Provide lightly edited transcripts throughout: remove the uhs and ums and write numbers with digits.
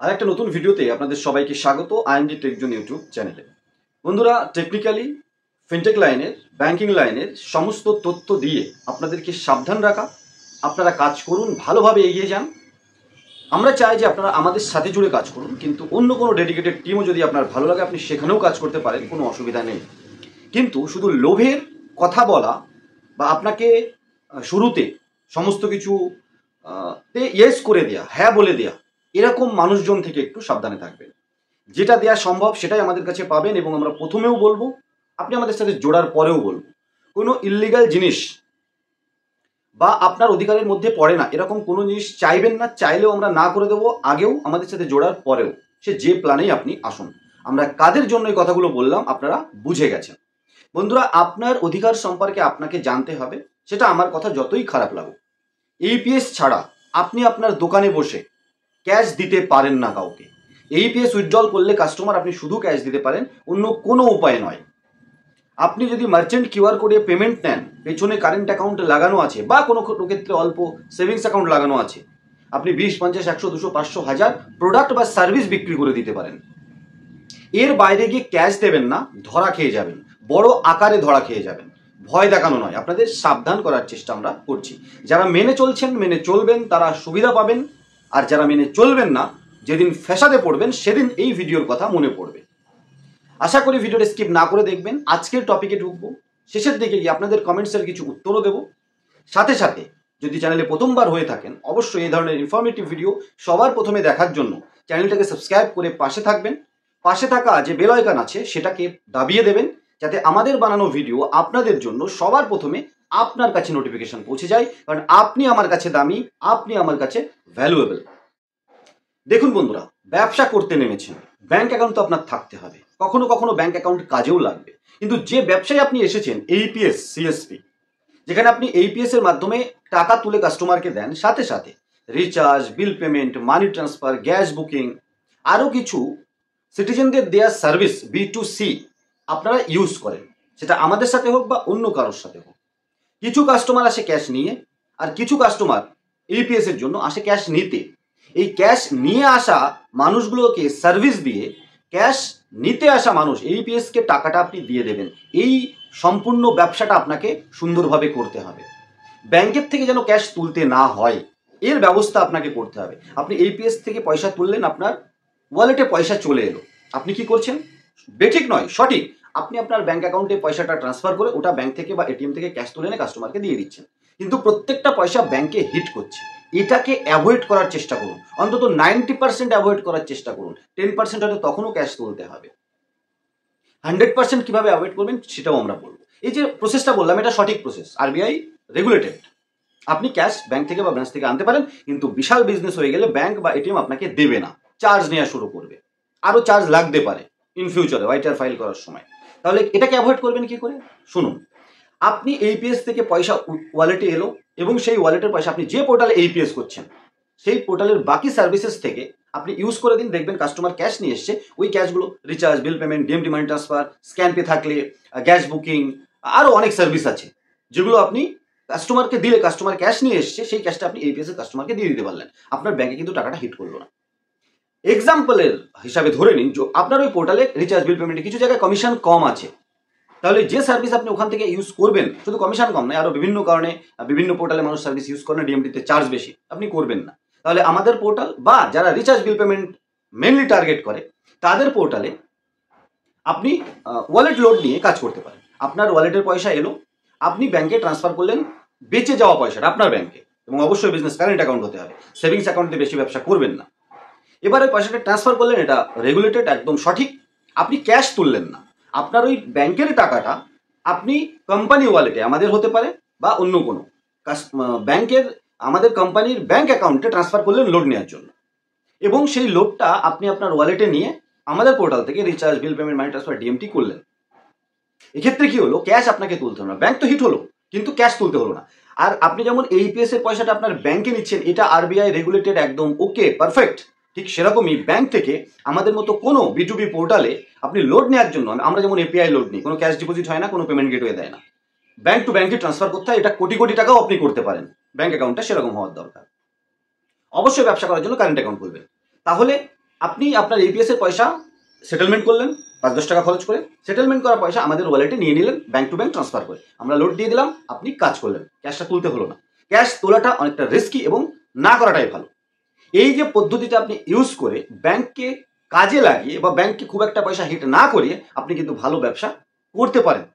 আর একটা নতুন ভিডিওতে আপনাদের সবাইকে স্বাগত আইএমডি টেকজোন ইউটিউব চ্যানেলে। বন্ধুরা, টেকনিক্যালি ফিনটেক লাইনের, ব্যাংকিং লাইনের সমস্ত তথ্য দিয়ে আপনাদেরকে সাবধান রাখা, আপনারা কাজ করুন, ভালোভাবে এগিয়ে যান। আমরা চাই যে আপনারা আমাদের সাথে জুড়ে কাজ করুন, কিন্তু অন্য কোনো ডেডিকেটেড টিমও যদি আপনার ভালো লাগে আপনি সেখানেও কাজ করতে পারেন, কোনো অসুবিধা নেই। কিন্তু শুধু লোভের কথা বলা বা আপনাকে শুরুতে সমস্ত কিছু ইয়েস করে দেয়া, হ্যাঁ বলে দেয়া, এরকম মানুষজন থেকে একটু সাবধানে থাকবেন। যেটা দেয়া সম্ভব সেটাই আমাদের কাছে পাবেন, এবং আমরা প্রথমেও বলবো, আপনি আমাদের সাথে জোড়ার পরেও বলবো, কোনো ইল্লিগাল জিনিস বা আপনার অধিকারের মধ্যে পড়ে না এরকম কোনো জিনিস চাইবেন না। চাইলেও আমরা না করে দেবো, আগেও আমাদের সাথে জোড়ার পরেও। সে যে প্ল্যানেই আপনি আসুন, আমরা কাদের জন্য এই কথাগুলো বললাম আপনারা বুঝে গেছেন। বন্ধুরা, আপনার অধিকার সম্পর্কে আপনাকে জানতে হবে, সেটা আমার কথা যতই খারাপ লাগুক। এইপিএস ছাড়া আপনি আপনার দোকানে বসে ক্যাশ দিতে পারেন না কাউকে। এইপিএস উইথড্রল করলে কাস্টমার আপনি শুধু ক্যাশ দিতে পারেন, অন্য কোনো উপায় নয়। আপনি যদি মার্চেন্ট কিউআর কোডে পেমেন্ট নেন, পেছনে কারেন্ট অ্যাকাউন্ট লাগানো আছে বা কোনো ক্ষেত্রে অল্প সেভিংস অ্যাকাউন্ট লাগানো আছে, আপনি 20, 50, 100, 200, 500, 1000 প্রোডাক্ট বা সার্ভিস বিক্রি করে দিতে পারেন। এর বাইরে গিয়ে ক্যাশ দেবেন না, ধরা খেয়ে যাবেন, বড় আকারে ধরা খেয়ে যাবেন। ভয় দেখানো নয়, আপনাদের সাবধান করার চেষ্টা আমরা করছি। যারা মেনে চলছেন, মেনে চলবেন, তারা সুবিধা পাবেন। আর যারা মেনে চলবেন না, যেদিন ফ্যাসাদে পড়বেন সেদিন এই ভিডিওর কথা মনে পড়বে। আশা করি ভিডিওটা স্কিপ না করে দেখবেন। আজকের টপিকে ঢুকবো, শেষের দিকে গিয়ে আপনাদের কমেন্টসের কিছু উত্তরও দেবো। সাথে সাথে যদি চ্যানেলে প্রথমবার হয়ে থাকেন, অবশ্যই এই ধরনের ইনফরমেটিভ ভিডিও সবার প্রথমে দেখার জন্য চ্যানেলটাকে সাবস্ক্রাইব করে পাশে থাকবেন। পাশে থাকা যে বেল আইকন আছে সেটাকে দাবিয়ে দেবেন, যাতে আমাদের বানানো ভিডিও আপনাদের জন্য সবার প্রথমে আপনার কাছে নোটিফিকেশন পৌঁছে যায়। কারণ আপনি আমার কাছে দামি, আপনি আমার কাছে ভ্যালুয়েবল। দেখুন বন্ধুরা, ব্যবসা করতে নেমেছেন, ব্যাংক অ্যাকাউন্ট তো আপনার থাকতে হবে। কখনো কখনো ব্যাংক অ্যাকাউন্ট কাজেও লাগবে, কিন্তু যে ব্যবসায় আপনি এসেছেন, এইপিএস, সিএসপি, যেখানে আপনি এইপিএস এর মাধ্যমে টাকা তুলে কাস্টমারকে দেন, সাথে সাথে recharge, bill payment, money transfer, gas booking, আরও কিছু সিটিজেনদের দেওয়া সার্ভিস B2C আপনারা ইউজ করেন, সেটা আমাদের সাথে হোক বা অন্য কারোর সাথে হোক। কিছু কাস্টমার আসে ক্যাশ নিয়ে, আর কিছু কাস্টমার এইপিএস এর জন্য আসে ক্যাশ নিতে। এই ক্যাশ নিয়ে আসা মানুষগুলোকে সার্ভিস দিয়ে ক্যাশ নিতে আসা মানুষ এইপিএসকে টাকাটা আপনি দিয়ে দেবেন। এই সম্পূর্ণ ব্যবসাটা আপনাকে সুন্দরভাবে করতে হবে। ব্যাংকের থেকে যেন ক্যাশ তুলতে না হয়, এর ব্যবস্থা আপনাকে করতে হবে। আপনি এইপিএস থেকে পয়সা তুললেন, আপনার ওয়ালেটে পয়সা চলে এলো, আপনি কি করছেন? বেঠিক নয়, সঠিক। আপনি আপনার ব্যাংক অ্যাকাউন্টে পয়সাটা ট্রান্সফার করে ওটা ব্যাংক থেকে বা এটিএম থেকে ক্যাশ তুলে এনে কাস্টমারকে দিয়ে দিচ্ছেন, কিন্তু প্রত্যেকটা পয়সা ব্যাংকে হিট করছে। এটাকে অ্যাভয়েড করার চেষ্টা করুন, অন্তত 90% অ্যাভয়েড করার চেষ্টা করুন। 10% হয়তো তখনও ক্যাশ তুলতে হবে। 100% কিভাবে অ্যাভয়েড করবেন সেটাও আমরা বলবো। এই যে প্রসেসটা বললাম, এটা সঠিক প্রসেস, আরবিআই রেগুলেটেড। আপনি ক্যাশ ব্যাংক থেকে বা ব্রাঞ্চ থেকে আনতে পারেন, কিন্তু বিশাল বিজনেস হয়ে গেলে ব্যাংক বা এটিএম আপনাকে দেবে না, চার্জ নেওয়া শুরু করবে। আরও চার্জ লাগতে পারে ইন ফিউচারে ওয়াইটিআর ফাইল করার সময়। তাহলে এটাকে অ্যাভয়েড করবেন কি করে? শুনুন, আপনি এইপিএস থেকে পয়সা ওয়ালেটে এলো, এবং সেই ওয়ালেটের পয়সা আপনি যে পোর্টালে এইপিএস করছেন সেই পোর্টালের বাকি সার্ভিসেস থেকে আপনি ইউজ করে দিন। দেখবেন কাস্টমার ক্যাশ নিয়ে এসছে, ওই ক্যাশগুলো recharge, bill payment, DMT money transfer, scan pay থাকলে গ্যাস বুকিং, আরও অনেক সার্ভিস আছে যেগুলো আপনি কাস্টমারকে দিলে, কাস্টমার ক্যাশ নিয়ে এসছে, সেই ক্যাশটা আপনি এইপিএস এর কাস্টমারকে দিয়ে দিতে পারলেন। আপনার ব্যাংকে কিন্তু টাকাটা হিট করলো না। এক্সাম্পলের হিসাবে ধরে নিন আপনার ওই পোর্টালে রিচার্জ, বিল পেমেন্টে কিছু জায়গায় কমিশন কম আছে, তাহলে যে সার্ভিস আপনি ওখান থেকে ইউজ করবেন, শুধু কমিশন কম নয়, আরও বিভিন্ন কারণে বিভিন্ন পোর্টালে মানুষ সার্ভিস ইউজ করেন, ডিএমটিতে চার্জ বেশি, আপনি করবেন না। তাহলে আমাদের পোর্টাল বা যারা recharge, bill payment mainly target করে, তাদের পোর্টালে আপনি ওয়ালেট লোড নিয়ে কাজ করতে পারেন। আপনার ওয়ালেটের পয়সা এলো, আপনি ব্যাংকে ট্রান্সফার করলেন বেঁচে যাওয়া পয়সাটা আপনার ব্যাংকে, এবং অবশ্যই বিজনেস কারেন্ট অ্যাকাউন্ট হতে হবে, সেভিংস অ্যাকাউন্টে বেশি ব্যবসা করবেন না। এবার ওই পয়সাটা ট্রান্সফার করলেন, এটা রেগুলেটেড, একদম সঠিক। আপনি ক্যাশ তুললেন না, আপনার ওই ব্যাংকের টাকাটা আপনি কোম্পানি ওয়ালেটে, আমাদের হতে পারে বা অন্য কোনো ব্যাংকের, আমাদের কোম্পানির ব্যাংক অ্যাকাউন্টে ট্রান্সফার করলেন লোড নেওয়ার জন্য, এবং সেই লোডটা আপনি আপনার ওয়ালেটে নিয়ে আমাদের পোর্টাল থেকে recharge, bill payment, money transfer, DMT করলেন। এক্ষেত্রে কি হলো? ক্যাশ আপনাকে তুলতে হলো না, ব্যাংক তো হিট হলো কিন্তু ক্যাশ তুলতে হলো না। আর আপনি যেমন এইপিএস এর পয়সাটা আপনার ব্যাংকে নিচ্ছেন, এটা আরবিআই রেগুলেটেড, একদম ওকে, পারফেক্ট। ঠিক সেরকমই ব্যাংক থেকে আমাদের মতো কোনো B2B পোর্টালে আপনি লোড নেওয়ার জন্য, আমরা যেমন এপিআই লোড নিই, কোনো ক্যাশ ডিপোজিট হয় না, কোনো পেমেন্ট গেটওয়ে দেয় না, ব্যাংক টু ব্যাংকে ট্রান্সফার করতে হয়। এটা কোটি কোটি টাকাও আপনি করতে পারেন, ব্যাংক অ্যাকাউন্টটা সেরকম হওয়ার দরকার। অবশ্যই ব্যবসা করার জন্য কারেন্ট অ্যাকাউন্ট খুলবেন। তাহলে আপনি আপনার ইপিএস এর পয়সা সেটেলমেন্ট করলেন 5-10 টাকা খরচ করে, সেটেলমেন্ট করা পয়সা আমাদের ওয়ালেটে নিয়ে নিলেন ব্যাংক টু ব্যাংক ট্রান্সফার করে, আমরা লোড দিয়ে দিলাম, আপনি কাজ করলেন, ক্যাশটা তুলতে হলো না। ক্যাশ তোলাটা অনেকটা রিস্কি এবং না করাটাই ভালো। এই যে পদ্ধতিটা আপনি ইউজ করে ব্যাংককে কাজে লাগিয়ে বা ব্যাংককে খুব একটা পয়সা হিট না করিয়ে আপনি কিন্তু ভালো ব্যবসা করতে পারেন।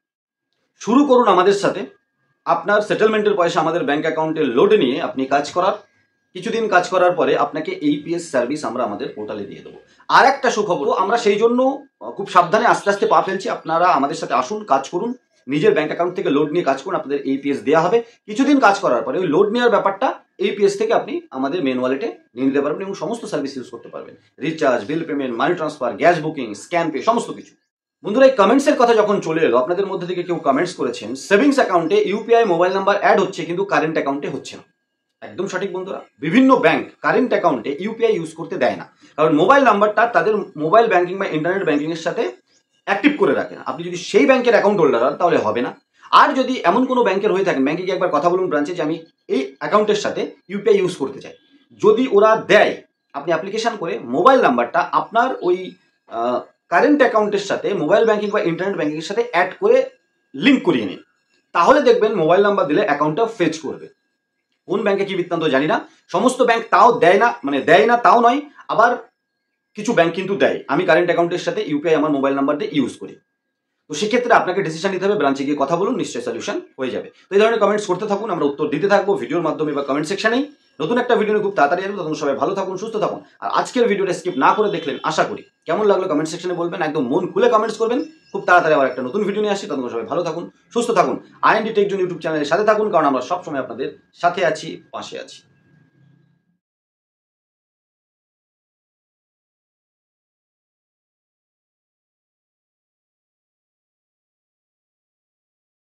শুরু করুন আমাদের সাথে। আপনার সেটেলমেন্টের পয়সা আমাদের ব্যাংক অ্যাকাউন্টে লোডে নিয়ে আপনি কাজ করার কিছুদিন কাজ করার পরে আপনাকে এইপিএস সার্ভিস আমরা আমাদের পোর্টালে দিয়ে দেবো। আর একটা সুখবর, আমরা সেই জন্য খুব সাবধানে আস্তে আস্তে পা ফেলছি। আপনারা আমাদের সাথে আসুন, কাজ করুন, নিজের ব্যাংক অ্যাকাউন্ট থেকে লোড নিয়ে কাজ করুন, আপনাদের এইপিএস দেওয়া হবে। কিছুদিন কাজ করার পরে ওই লোড নেওয়ার ব্যাপারটা এইপিএস থেকে আপনি আমাদের মেন ওয়ালেটে নিয়ে নিতে পারবেন এবং সমস্ত সার্ভিস ইউজ করতে পারবেন। Recharge, bill payment, money transfer, gas booking, scan pay, সমস্ত কিছু। বন্ধুরা, এই কমেন্টসের কথা যখন চলে এলো, আপনাদের মধ্যে থেকে কেউ কমেন্টস করেছেন সেভিংস অ্যাকাউন্টে ইউপিআই মোবাইল নাম্বার অ্যাড হচ্ছে কিন্তু কারেন্ট অ্যাকাউন্টে হচ্ছে না। একদম সঠিক বন্ধুরা, বিভিন্ন ব্যাংক কারেন্ট অ্যাকাউন্টে ইউপিআই ইউজ করতে দেয় না, কারণ মোবাইল নাম্বারটা তাদের মোবাইল ব্যাংকিং বা ইন্টারনেট ব্যাংকিং এর সাথে অ্যাক্টিভ করে রাখে না। আপনি যদি সেই ব্যাংকের অ্যাকাউন্ট হোল্ডার হন তাহলে হবে না। আর যদি এমন কোনো ব্যাংকের হয়ে থাকেন, ব্যাংকে গিয়ে একবার কথা বলুন ব্রাঞ্চে যে আমি এই অ্যাকাউন্টের সাথে ইউপিআই ইউজ করতে চাই। যদি ওরা দেয়, আপনি অ্যাপ্লিকেশন করে মোবাইল নাম্বারটা আপনার ওই কারেন্ট অ্যাকাউন্টের সাথে মোবাইল ব্যাংকিং বা ইন্টারনেট ব্যাংকিং এর সাথে অ্যাড করে লিঙ্ক করিয়ে নিন, তাহলে দেখবেন মোবাইল নাম্বার দিলে অ্যাকাউন্টটা ফেচ করবে। কোন ব্যাংকে কি বৃত্তান্ত জানি না, সমস্ত ব্যাংক তাও দেয় না, মানে দেয় না তাও নয়, আবার কিছু ব্যাংক কিন্তু দেয়। আমি কারেন্ট অ্যাকাউন্টের সাথে ইউপিআই আমার মোবাইল নাম্বার দিয়ে ইউজ করি। তো সেক্ষেত্রে আপনাকে ডিসিশন নিতে হবে, ব্রাঞ্চে গিয়ে কথা বলুন, নিশ্চয়ই সলিউশন হয়ে যাবে। তো এই ধরনের কমেন্টস করতে থাকুন, আমরা উত্তর দিতে থাকবো ভিডিওর মাধ্যমে বা কমেন্ট সেকশনেই। নতুন একটা ভিডিও খুব তাড়াতাড়ি আসবে, তখন সবাই ভালো থাকুন, সুস্থ থাকুন। আর আজকের ভিডিওটা স্কিপ না করে দেখলেন আশা করি। কেমন লাগলো কমেন্ট সেকশনে বলবেন, একদম মন খুলে কমেন্টস করবেন। খুব তাড়াতাড়ি আবার একটা নতুন ভিডিও নিয়ে আসি, তখন সবাই ভালো থাকুন, সুস্থ থাকুন। আইএনডি টেক জোন ইউটিউব চ্যানেলের সাথে থাকুন, কারণ আমরা সবসময় আপনাদের সাথে আছি, পাশে আছি।